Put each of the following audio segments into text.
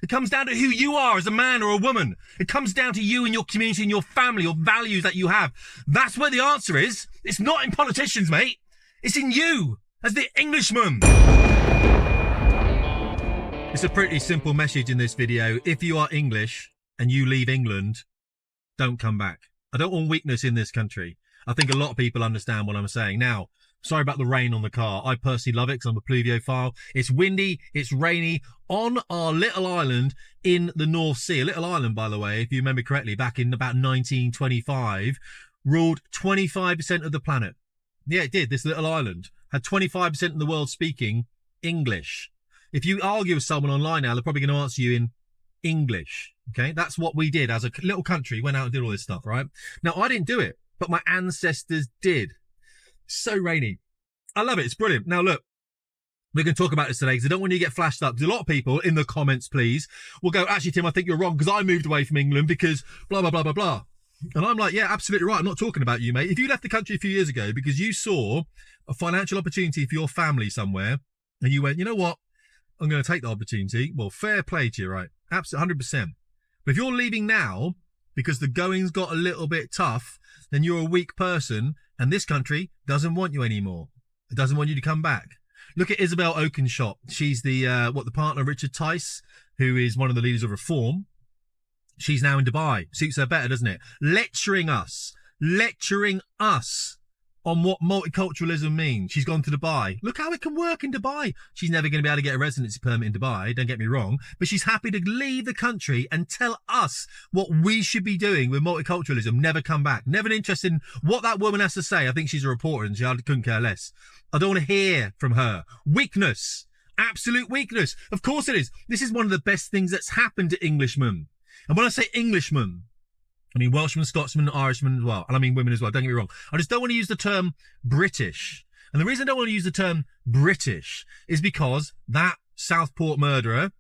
It comes down to who you are as a man or a woman. It comes down to you and your community and your family, your values that you have. That's where the answer is. It's not in politicians, mate. It's in you as the Englishman. It's a pretty simple message in this video. If you are English and you leave England, don't come back. I don't want weakness in this country. I think a lot of people understand what I'm saying. Now, sorry about the rain on the car. I personally love it because I'm a pluviophile. It's windy, it's rainy on our little island in the North Sea. A little island, by the way, if you remember correctly, back in about 1925, ruled 25% of the planet. Yeah, it did. This little island had 25% of the world speaking English. If you argue with someone online now, they're probably going to answer you in English. Okay, that's what we did as a little country. Went out and did all this stuff, right? Now, I didn't do it, but my ancestors did. So rainy. I love it. It's brilliant. Now, look, we're going to talk about this today because I don't want you to get flashed up. Because a lot of people in the comments, please, will go, actually, Tim, I think you're wrong because I moved away from England because blah, blah, blah, blah, blah. And I'm like, yeah, absolutely right. I'm not talking about you, mate. If you left the country a few years ago because you saw a financial opportunity for your family somewhere and you went, you know what? I'm going to take the opportunity. Well, fair play to you, right? Absolutely, 100%. But if you're leaving now because the going's got a little bit tough, then you're a weak person and this country doesn't want you anymore. It doesn't want you to come back. Look at Isabel Oakeshott. She's the partner of Richard Tice, who is one of the leaders of Reform. She's now in Dubai. Suits her better, doesn't it? Lecturing us on what multiculturalism means. She's gone to Dubai. Look how it can work in Dubai. She's never going to be able to get a residency permit in Dubai, don't get me wrong, but she's happy to leave the country and tell us what we should be doing with multiculturalism. Never come back. Never interested in what that woman has to say. I think she's a reporter and I couldn't care less. I don't want to hear from her. Weakness. Absolute weakness. Of course it is. This is one of the best things that's happened to Englishmen. And when I say Englishman, I mean Welshman, Scotsman, Irishman as well. And I mean women as well, don't get me wrong. I just don't want to use the term British. And the reason I don't want to use the term British is because that Southport murderer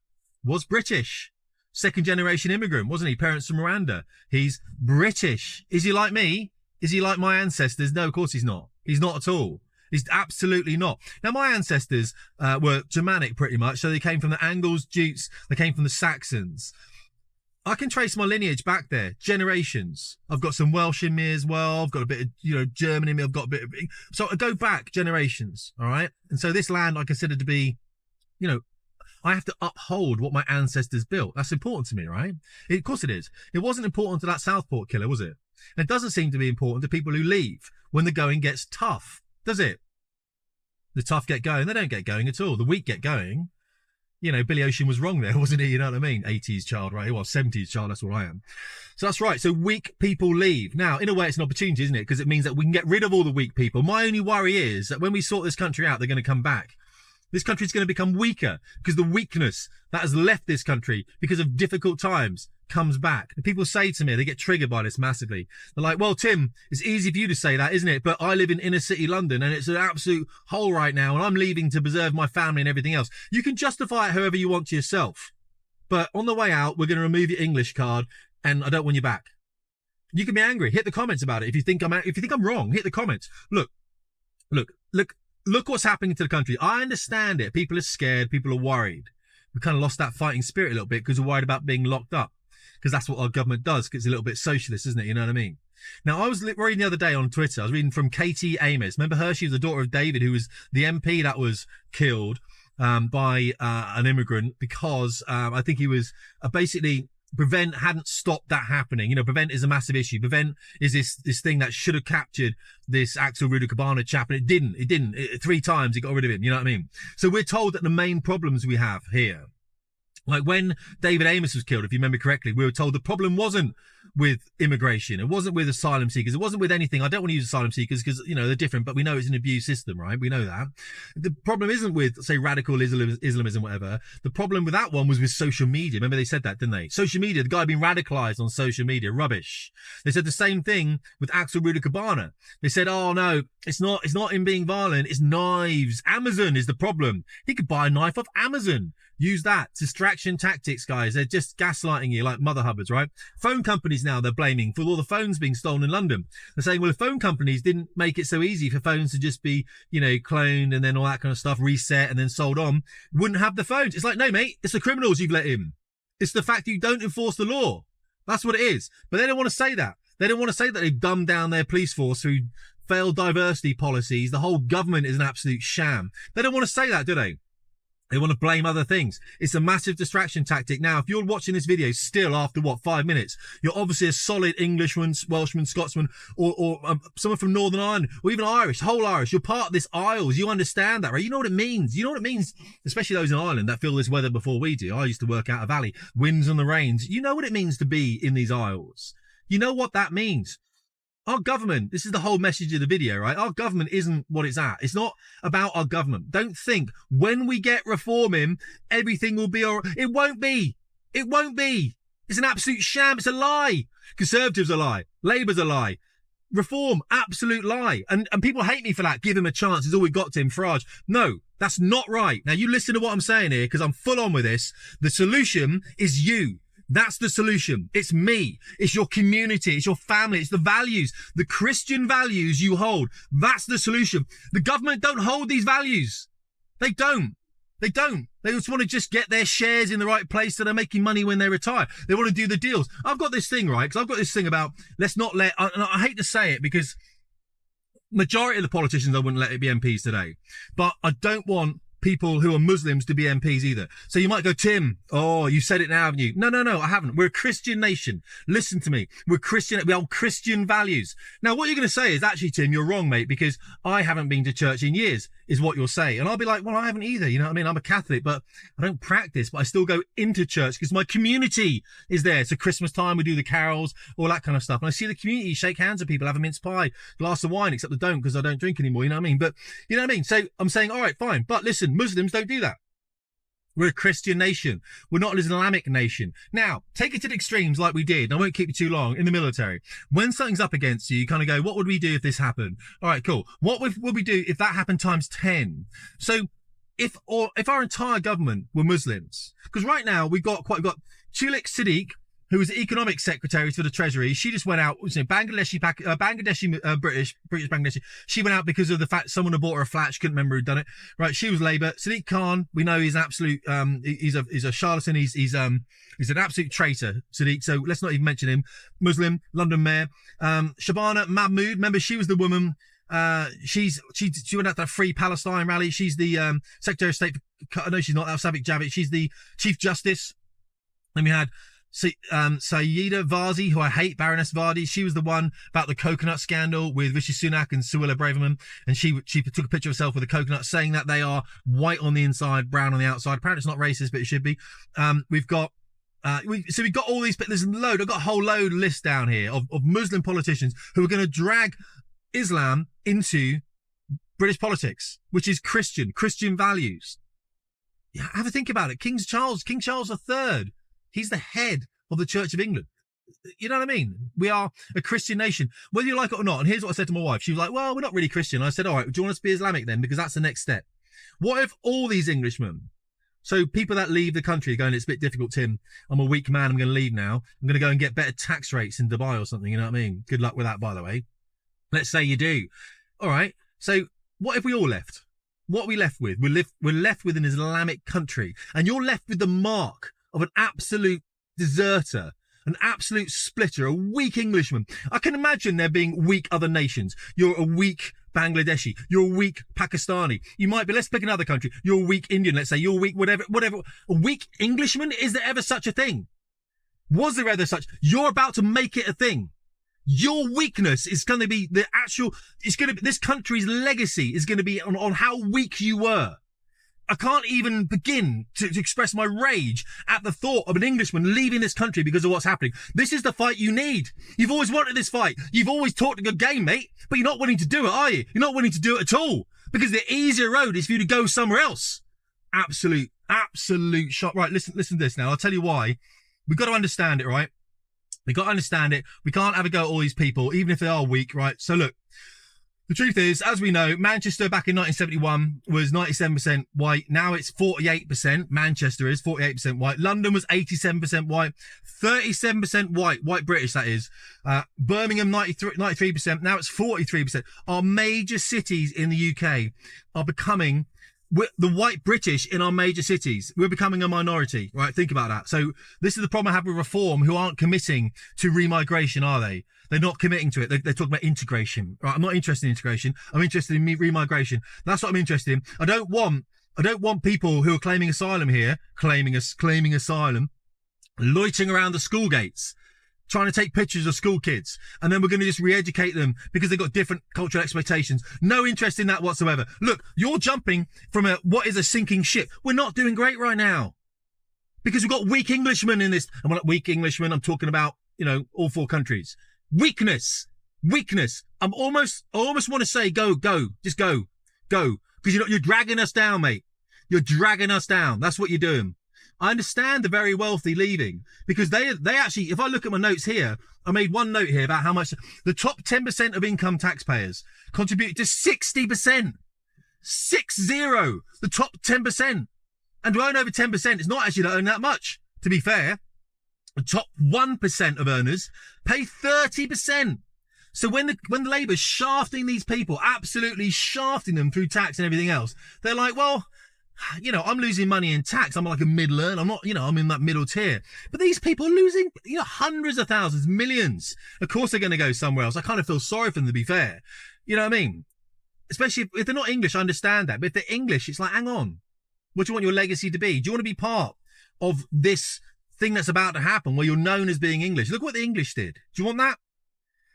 was British. Second generation immigrant, wasn't he? Parents from Rwanda. He's British. Is he like me? Is he like my ancestors? No, of course he's not. He's not at all. He's absolutely not. Now, my ancestors were Germanic pretty much. So they came from the Angles, Jutes. They came from the Saxons. I can trace my lineage back there, generations. I've got some Welsh in me as well. I've got a bit of, German in me. I've got a bit of, so I go back generations. All right. And so this land I consider to be, I have to uphold what my ancestors built. That's important to me, right? Of course it is. It wasn't important to that Southport killer, was it? And it doesn't seem to be important to people who leave when the going gets tough, does it? The tough get going. They don't get going at all. The weak get going. Billy Ocean was wrong there, wasn't he? You know what I mean? 80s child, right? Well, 70s child, that's what I am. So that's right. So weak people leave. Now, in a way, it's an opportunity, isn't it? Because it means that we can get rid of all the weak people. My only worry is that when we sort this country out, they're going to come back. This country's going to become weaker because the weakness that has left this country because of difficult times comes back. And people say to me, they get triggered by this massively. They're like, well, Tim, it's easy for you to say that, isn't it? But I live in inner city London and it's an absolute hole right now and I'm leaving to preserve my family and everything else. You can justify it however you want to yourself. But on the way out, we're going to remove your English card and I don't want you back. You can be angry. Hit the comments about it. If you think I'm wrong, hit the comments. Look what's happening to the country. I understand it. People are scared. People are worried. We kind of lost that fighting spirit a little bit because we're worried about being locked up. Because that's what our government does, because it's a little bit socialist, isn't it? You know what I mean? Now, I was reading the other day on Twitter, I was reading from Katie Amis. Remember her? She was the daughter of David, who was the MP that was killed by an immigrant because I think he was basically... Prevent hadn't stopped that happening. Prevent is a massive issue. Prevent is this thing that should have captured this Axel Ruda-Cabana chap, and it didn't. 3 times he got rid of him. You know what I mean? So we're told that the main problems we have here, like when David Amos was killed, if you remember correctly, we were told the problem wasn't with immigration. It wasn't with asylum seekers. It wasn't with anything. I don't want to use asylum seekers because, they're different, but we know it's an abuse system, right? We know that. The problem isn't with, say, radical Islamism, whatever. The problem with that one was with social media. Remember they said that, didn't they? Social media, the guy being radicalized on social media, rubbish. They said the same thing with Axel Ruda-Cabana. They said, oh no, it's not him being violent. It's knives. Amazon is the problem. He could buy a knife off Amazon. Use that. Distraction tactics, guys. They're just gaslighting you like mother hubbards, right? Phone companies now, they're blaming for all the phones being stolen in London. They're saying, well, if phone companies didn't make it so easy for phones to just be, cloned and then all that kind of stuff, reset and then sold on, wouldn't have the phones. It's like, no, mate, it's the criminals you've let in. It's the fact that you don't enforce the law. That's what it is. But they don't want to say that. They don't want to say that they've dumbed down their police force through failed diversity policies. The whole government is an absolute sham. They don't want to say that, do they? They want to blame other things. It's a massive distraction tactic. Now, if you're watching this video still after, 5 minutes, you're obviously a solid Englishman, Welshman, Scotsman, or someone from Northern Ireland, or even Irish, whole Irish. You're part of this Isles. You understand that, right? You know what it means. You know what it means, especially those in Ireland that feel this weather before we do. I used to work out a valley, winds and the rains. You know what it means to be in these Isles. You know what that means. Our government, this is the whole message of the video, right? Our government isn't what it's at. It's not about our government. Don't think when we get reform in, everything will be all right. It won't be. It won't be. It's an absolute sham. It's a lie. Conservatives a lie. Labour's a lie. Reform, absolute lie. And people hate me for that. Give him a chance. It's all we got to him, Farage. No, that's not right. Now you listen to what I'm saying here, because I'm full on with this. The solution is you. That's the solution. It's me. It's your community. It's your family. It's the values, the Christian values you hold. That's the solution. The government don't hold these values. They don't. They don't. They just want to just get their shares in the right place so they're making money when they retire. They want to do the deals. I've got this thing, right? Because I've got this thing about let's not let, and I hate to say it because majority of the politicians, I wouldn't let it be MPs today, but I don't want people who are Muslims to be MPs either. So you might go, Tim, oh, you said it now, haven't you? No, I haven't. We're a Christian nation. Listen to me. We're Christian. We hold Christian values. Now, what you're going to say is, actually, Tim, you're wrong, mate, because I haven't been to church in years, is what you'll say. And I'll be like, well, I haven't either. You know what I mean? I'm a Catholic, but I don't practice, but I still go into church because my community is there. So Christmas time, we do the carols, all that kind of stuff. And I see the community shake hands with people, have a mince pie, glass of wine, except I don't because I don't drink anymore. You know what I mean? But you know what I mean? So I'm saying, all right, fine. But listen, Muslims don't do that. We're a Christian nation. We're not an Islamic nation. Now, take it to the extremes like we did. I won't keep you too long in the military. When something's up against you, you kind of go, what would we do if this happened? All right, cool. What would we do if that happened times 10? So if our entire government were Muslims, because right now we've got Chulik Siddiq, who was the economic secretary for the Treasury. She just went out, Bangladeshi, British Bangladeshi. She went out because of the fact someone had bought her a flat. She couldn't remember who'd done it. Right. She was Labour. Sadiq Khan, we know he's an absolute, he's a charlatan. He's an absolute traitor, Sadiq. So let's not even mention him. Muslim, London mayor. Shabana Mahmood, remember she was the woman, she went out to that Free Palestine rally. She's the, Secretary of State for, no, she's not, that was Savik Javid. She's the Chief Justice. Then we had, Sayeeda Varzi, who I hate, Baroness Vardy. She was the one about the coconut scandal with Rishi Sunak and Suella Braverman. And she took a picture of herself with a coconut saying that they are white on the inside, brown on the outside. Apparently it's not racist, but it should be. We've got all these, there's a load, I've got a whole load list down here of Muslim politicians who are going to drag Islam into British politics, which is Christian values. Yeah, have a think about it. King Charles III. He's the head of the Church of England. You know what I mean? We are a Christian nation, whether you like it or not. And here's what I said to my wife. She was like, well, we're not really Christian. I said, all right, do you want us to be Islamic then? Because that's the next step. What if all these Englishmen, so people that leave the country are going, it's a bit difficult, Tim. I'm a weak man. I'm going to leave now. I'm going to go and get better tax rates in Dubai or something. You know what I mean? Good luck with that, by the way. Let's say you do. All right. So what if we all left? What are we left with? We're left with an Islamic country, and you're left with the mark of an absolute deserter, an absolute splitter, a weak Englishman. I can imagine there being weak other nations. You're a weak Bangladeshi. You're a weak Pakistani. You might be, let's pick another country. You're a weak Indian, let's say. You're a weak whatever. A weak Englishman? Is there ever such a thing? Was there ever such? You're about to make it a thing. Your weakness is going to be this country's legacy is going to be on how weak you were. I can't even begin to express my rage at the thought of an Englishman leaving this country because of what's happening. This is the fight you need. You've always wanted this fight. You've always talked a good game, mate, but you're not willing to do it, are you? You're not willing to do it at all because the easier road is for you to go somewhere else. Absolute shot. Right, listen to this now. I'll tell you why. We've got to understand it, right? We've got to understand it. We can't have a go at all these people, even if they are weak, right? So look. The truth is, as we know, Manchester back in 1971 was 97% white. Now it's 48%. Manchester is 48% white. London was 87% white. 37% white British, that is. Birmingham, 93%. Now it's 43%. Our major cities in the UK are becoming the white British in our major cities, we're becoming a minority, right? Think about that. So this is the problem I have with reform, who aren't committing to remigration, are they? They're not committing to it. They're talking about integration, right? I'm not interested in integration. I'm interested in remigration. That's what I'm interested in. I don't want people who are claiming asylum here, claiming asylum, loitering around the school gates, trying to take pictures of school kids, and then we're going to just re-educate them because they've got different cultural expectations. No interest in that whatsoever. Look, you're jumping from what is a sinking ship. We're not doing great right now because we've got weak Englishmen in this. And when weak Englishmen, I'm talking about, all 4 countries. Weakness. I almost want to say go, just go, because you're dragging us down, mate. You're dragging us down. That's what you're doing. I understand the very wealthy leaving because they actually, if I look at my notes here, I made one note here about how much the top 10% of income taxpayers contribute to 60%. 60, the top 10%. And to own over 10% is not actually to own that much, to be fair. The top 1% of earners pay 30%. So when the Labour's shafting these people, absolutely shafting them through tax and everything else, they're like, well, I'm losing money in tax. I'm like a middle earner. I'm not, I'm in that middle tier. But these people are losing, hundreds of thousands, millions. Of course they're going to go somewhere else. I kind of feel sorry for them, to be fair. You know what I mean? Especially if they're not English, I understand that. But if they're English, it's like, hang on. What do you want your legacy to be? Do you want to be part of this thing that's about to happen where you're known as being English? Look what the English did. Do you want that?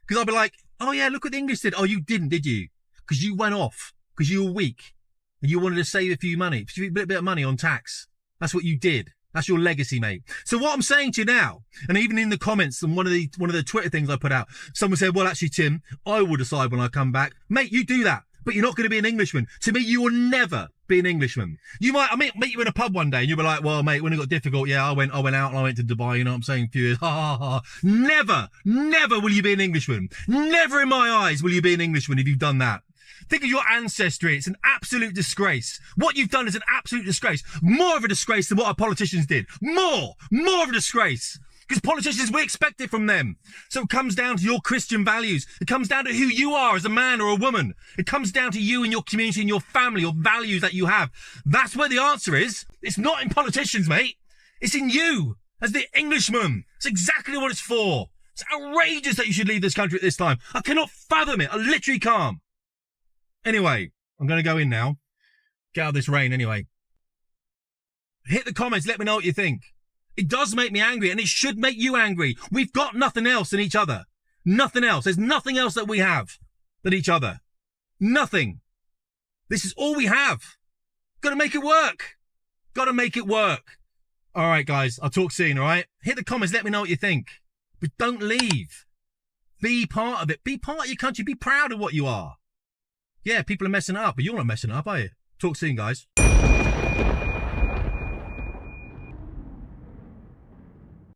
Because I'll be like, oh yeah, look what the English did. Oh, you didn't, did you? Because you went off. Because you were weak. And you wanted to save a bit of money on tax. That's what you did. That's your legacy, mate. So what I'm saying to you now, and even in the comments and one of the Twitter things I put out, someone said, well, actually, Tim, I will decide when I come back. Mate, you do that, but you're not going to be an Englishman. To me, you will never be an Englishman. I meet you in a pub one day and you'll be like, well, mate, when it got difficult, yeah, I went out and I went to Dubai, you know what I'm saying? A few years, ha, ha, ha. Never will you be an Englishman. Never in my eyes will you be an Englishman if you've done that. Think of your ancestry. It's an absolute disgrace. What you've done is an absolute disgrace. More of a disgrace than what our politicians did. More of a disgrace. Because politicians, we expect it from them. So it comes down to your Christian values. It comes down to who you are as a man or a woman. It comes down to you and your community and your family, your values that you have. That's where the answer is. It's not in politicians, mate. It's in you as the Englishman. It's exactly what it's for. It's outrageous that you should leave this country at this time. I cannot fathom it. I literally can't. Anyway, I'm going to go in now. Get out of this rain anyway. Hit the comments. Let me know what you think. It does make me angry, and it should make you angry. We've got nothing else than each other. Nothing else. There's nothing else that we have than each other. Nothing. This is all we have. Got to make it work. Got to make it work. All right, guys. I'll talk soon, all right? Hit the comments. Let me know what you think. But don't leave. Be part of it. Be part of your country. Be proud of what you are. Yeah, people are messing it up, but you're not messing it up, are you? Talk soon, guys.